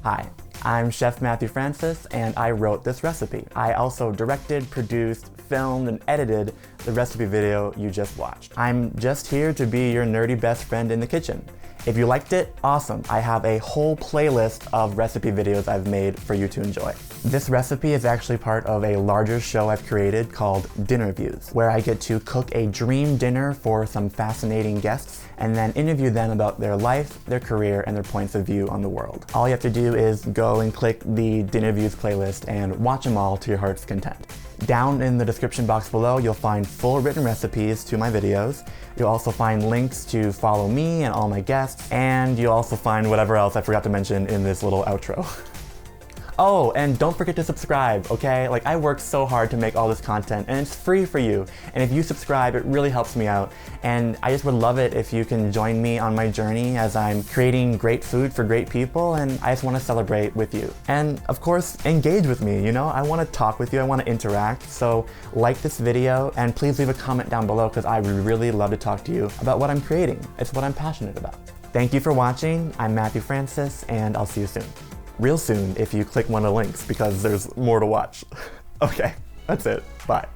Hi, I'm Chef Matthew Francis, and I wrote this recipe. I also directed, produced, filmed, and edited the recipe video you just watched. I'm just here to be your nerdy best friend in the kitchen. If you liked it, awesome. I have a whole playlist of recipe videos I've made for you to enjoy. This recipe is actually part of a larger show I've created called DinnerViews, where I get to cook a dream dinner for some fascinating guests and then interview them about their life, their career, and their points of view on the world. All you have to do is go and click the DinnerViews playlist and watch them all to your heart's content. Down in the description box below, you'll find full written recipes to my videos. You'll also find links to follow me and all my guests, and you'll also find whatever else I forgot to mention in this little outro. Oh, and don't forget to subscribe, okay? Like, I work so hard to make all this content, and it's free for you. And if you subscribe, it really helps me out. And I just would love it if you can join me on my journey as I'm creating great food for great people, and I just want to celebrate with you. And of course, engage with me, you know? I want to talk with you, I want to interact. So like this video, and please leave a comment down below, because I would really love to talk to you about what I'm creating. It's what I'm passionate about. Thank you for watching. I'm Matthew Francis, and I'll see you soon. Real soon if you click one of the links, because there's more to watch. Okay, that's it. Bye.